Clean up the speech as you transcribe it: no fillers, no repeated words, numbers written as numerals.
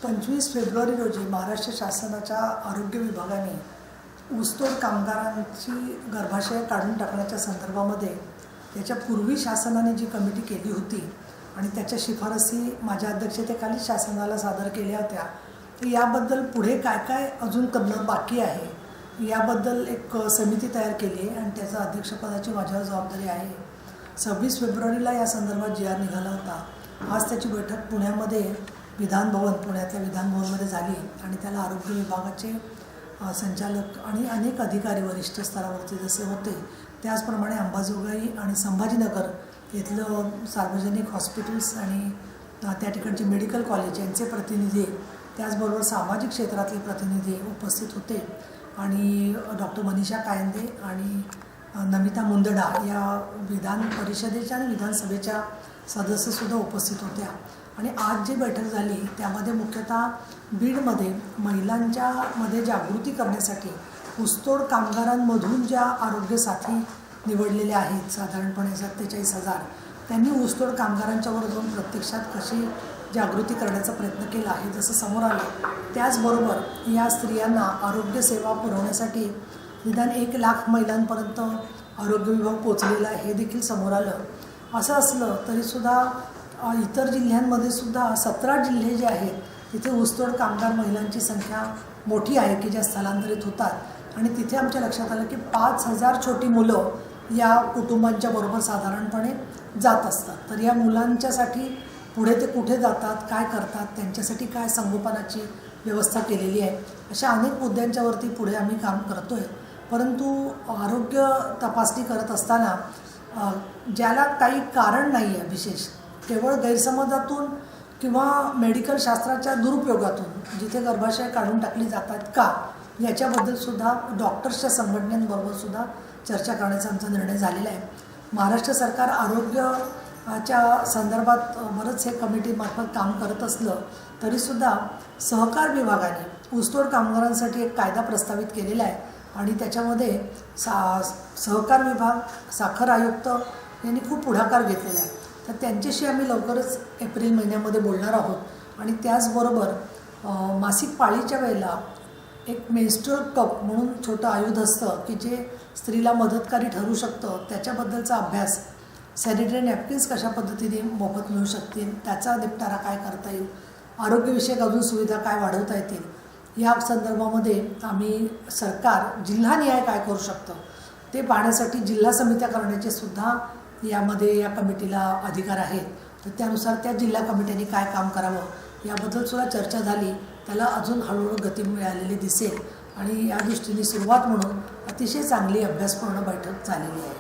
25 February रोजी महाराष्ट्र शासनाच्या आरोग्य विभागाने ऊसतोड कामगारांची गर्भाशय काढून टाकण्याच्या संदर्भामध्ये त्याच्या पूर्वी शासनाने जी कमिटी केली होती आणि त्याच्या शिफारसी माझ्या अध्यक्षतेखाली शासनाला सादर केल्या होत्या, याबद्दल पुढे काय काय अजून करणं बाकी आहे याबद्दल एक समिती तयार केली आहे आणि त्याचा अध्यक्षपदाची माझ्यावर जबाबदारी आहे. 26 फेब्रुवारीला या संदर्भात जी आर निघाला होता. आज त्याची बैठक पुण्यामध्ये पुण्यातल्या विधानभवनमध्ये झाली आणि त्याला आरोग्य विभागाचे संचालक आणि अनेक अधिकारी वरिष्ठ स्तरावरचे जसे होते त्याचप्रमाणे अंबाजोगाई आणि संभाजीनगर येथलं सार्वजनिक हॉस्पिटल्स आणि त्या ठिकाणचे मेडिकल कॉलेज यांचे प्रतिनिधी, त्याचबरोबर सामाजिक क्षेत्रातले प्रतिनिधी उपस्थित होते आणि डॉक्टर मनीषा कायंदे आणि नमिता मुंदडा या विधान परिषदेच्या आणि विधानसभेच्या सदस्यसुद्धा उपस्थित होत्या. आणि आज जी बैठक झाली त्यामध्ये मुख्यतः बीडमध्ये महिलांच्यामध्ये जागृती करण्यासाठी ऊसतोड कामगारांमधून ज्या आरोग्य साथी निवडलेल्या आहेत साधारणपणे 47,000, त्यांनी ऊसतोड कामगारांच्यावर जाऊन प्रत्यक्षात कशी जागृती करण्याचा प्रयत्न केला आहे जसं समोर आलं. त्याचबरोबर या स्त्रियांना आरोग्य सेवा पुरवण्यासाठी निदान 1,00,000 महिलांपर्यंत आरोग्य विभाग पोचलेला आहे हे देखील समोर आलं. असं असलं तरीसुद्धा इतर जिल्ह्यांमध्ये सुद्धा 17 जिल्हे जे आहेत तिथे ऊसतोड कामगार महिलांची संख्या मोठी आहे की ज्या स्थलांतरित होतात आणि तिथे आमच्या लक्षात आलं की 5,000 छोटी मुलं या कुटुंबांच्या बरोबर साधारणपणे जात असतात. तर या मुलांच्यासाठी पुढे ते कुठे जातात, काय करतात, त्यांच्यासाठी काय संगोपनाची व्यवस्था केलेली आहे, अशा अनेक मुद्द्यांच्यावरती पुढे आम्ही काम करतो आहे. परंतु आरोग्य तपासणी करत असताना ज्याला काही कारण नाही आहे विशेष, केवळ गैरसमजातून किंवा मेडिकल शास्त्राच्या दुरुपयोगातून जिथे गर्भाशय काढून टाकली जातात का याच्याबद्दलसुद्धा डॉक्टर्सच्या संघटनांबरोबरसुद्धा चर्चा करण्याचा आमचा निर्णय झालेला आहे. महाराष्ट्र सरकार आरोग्याच्या संदर्भात बरंच हे कमिटीमार्फत काम करत असलं तरीसुद्धा सहकार विभागाने ऊसतोड कामगारांसाठी एक कायदा प्रस्तावित केलेला आहे आणि त्याच्यामध्ये सहकार विभाग, साखर आयुक्त यांनी खूप पुढाकार घेतलेला आहे. तर त्यांच्याशी आम्ही लवकरच एप्रिल महिन्यामध्ये बोलणार आहोत आणि त्याचबरोबर मासिक पाळीच्या वेळेला एक मेन्स्ट्रुअल कप म्हणून छोटं आयुध असतं की जे स्त्रीला मदतकारी ठरू शकतं, त्याच्याबद्दलचा अभ्यास, सॅनिटरी नॅपकिन्स कशा पद्धतीने मोफत मिळू शकतील, त्याचा निपटारा काय करता येईल, आरोग्यविषयक अजून सुविधा काय वाढवता येतील, या संदर्भामध्ये आम्ही सरकार जिल्हानिहाय काय करू शकतं ते पाहण्यासाठी जिल्हा समित्या करण्याचे सुद्धा यामध्ये या कमिटीला अधिकार आहेत. तर त्यानुसार त्या जिल्हा कमिट्यांनी काय काम करावं याबद्दलसुद्धा चर्चा झाली. त्याला अजून हळूहळू गती मिळालेली दिसेल आणि या दृष्टीने सुरुवात म्हणून अतिशय चांगली अभ्यासपूर्ण बैठक झालेली आहे.